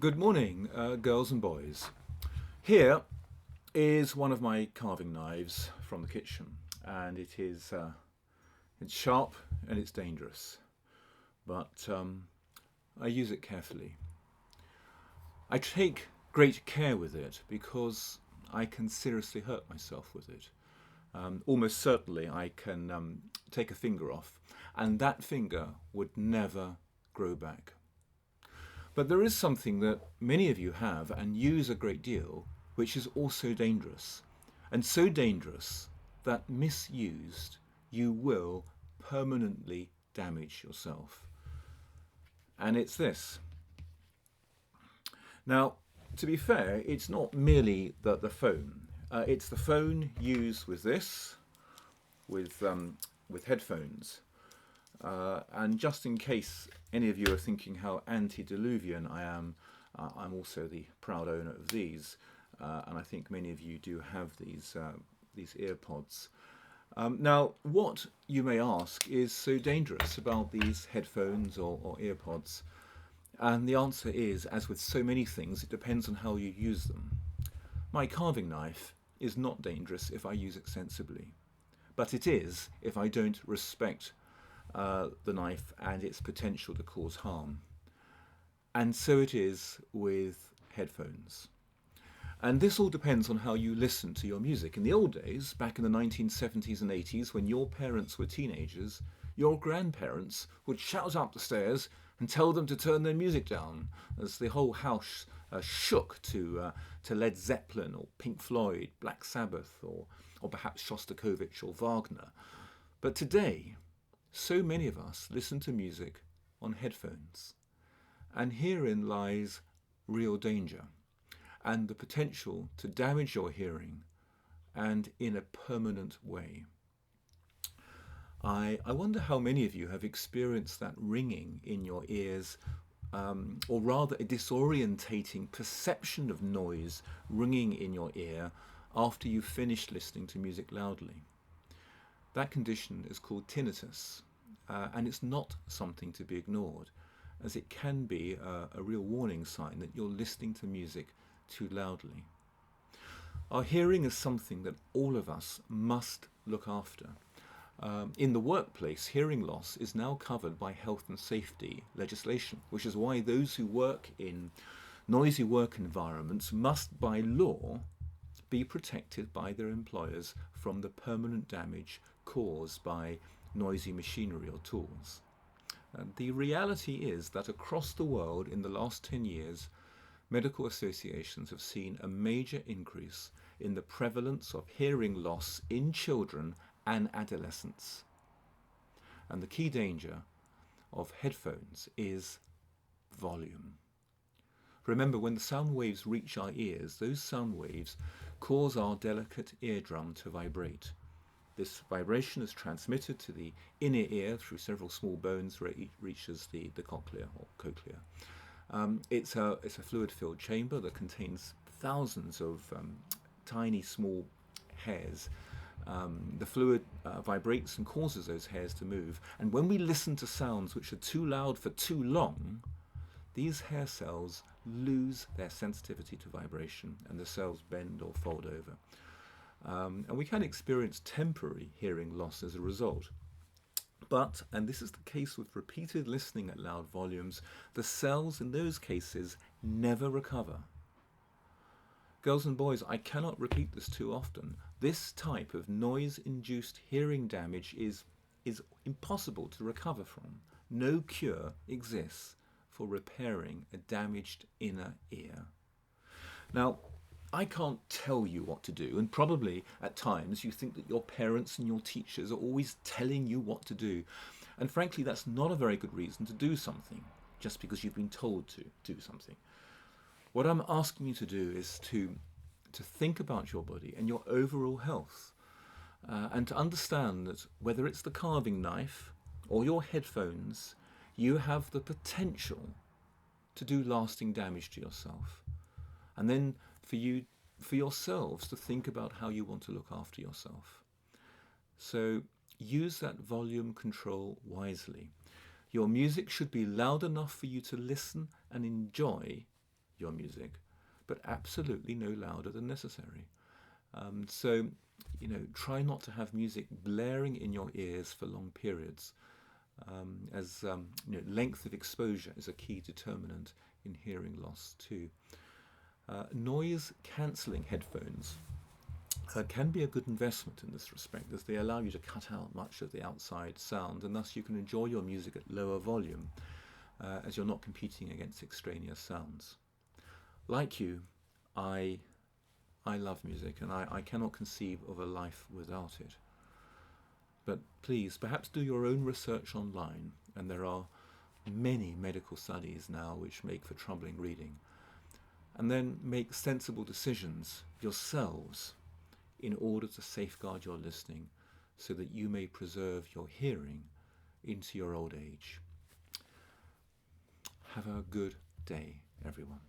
Good morning, girls and boys. Here is one of my carving knives from the kitchen, and it's sharp and it's dangerous, but I use it carefully. I take great care with it because I can seriously hurt myself with it. Almost certainly, I can take a finger off, and that finger would never grow back. But there is something that many of you have and use a great deal, which is also dangerous. And so dangerous that misused, you will permanently damage yourself. And it's this. Now, to be fair, it's not merely the phone. It's the phone used with this, with, with headphones. And just in case any of you are thinking how antediluvian I am, I'm also the proud owner of these, and I think many of you do have these earpods. Now, what you may ask is so dangerous about these headphones or earpods? And the answer is, as with so many things, it depends on how you use them. My carving knife is not dangerous if I use it sensibly, but it is if I don't respect the knife and its potential to cause harm. And so it is with headphones. And this all depends on how you listen to your music. In the old days, back in the 1970s and 80s, when your parents were teenagers, your grandparents would shout up the stairs and tell them to turn their music down as the whole house shook to Led Zeppelin or Pink Floyd, Black Sabbath, or perhaps Shostakovich or Wagner. But today, so many of us listen to music on headphones, and herein lies real danger and the potential to damage your hearing, and in a permanent way. I wonder how many of you have experienced that ringing in your ears, or rather a disorientating perception of noise ringing in your ear after you've finished listening to music loudly. That condition is called tinnitus, and it's not something to be ignored, as it can be a real warning sign that you're listening to music too loudly. Our hearing is something that all of us must look after. In the workplace, hearing loss is now covered by health and safety legislation, which is why those who work in noisy work environments must, by law, be protected by their employers from the permanent damage caused by noisy machinery or tools. The reality is that across the world in the last 10 years, medical associations have seen a major increase in the prevalence of hearing loss in children and adolescents. And the key danger of headphones is volume. Remember, when the sound waves reach our ears, those sound waves cause our delicate eardrum to vibrate. This vibration is transmitted to the inner ear through several small bones where it reaches the cochlea or cochlea. It's a fluid-filled chamber that contains thousands of tiny small hairs. The fluid vibrates and causes those hairs to move. And when we listen to sounds which are too loud for too long, these hair cells lose their sensitivity to vibration and the cells bend or fold over. And we can experience temporary hearing loss as a result. But, and this is the case with repeated listening at loud volumes, the cells in those cases never recover. Girls and boys, I cannot repeat this too often. This type of noise-induced hearing damage is impossible to recover from. No cure exists for repairing a damaged inner ear. Now, I can't tell you what to do, and probably at times you think that your parents and your teachers are always telling you what to do. And frankly, that's not a very good reason to do something, just because you've been told to do something. What I'm asking you to do is to think about your body and your overall health, and to understand that whether it's the carving knife or your headphones, you have the potential to do lasting damage to yourself. And then for yourselves to think about how you want to look after yourself. So use that volume control wisely. Your music should be loud enough for you to listen and enjoy, your music, but absolutely no louder than necessary. So, try not to have music blaring in your ears for long periods, as length of exposure is a key determinant in hearing loss too. Noise cancelling headphones can be a good investment in this respect, as they allow you to cut out much of the outside sound, and thus you can enjoy your music at lower volume, as you're not competing against extraneous sounds. Like you, I love music, and I cannot conceive of a life without it. But please, perhaps do your own research online, and there are many medical studies now which make for troubling reading, and then make sensible decisions yourselves in order to safeguard your listening so that you may preserve your hearing into your old age. Have a good day, everyone.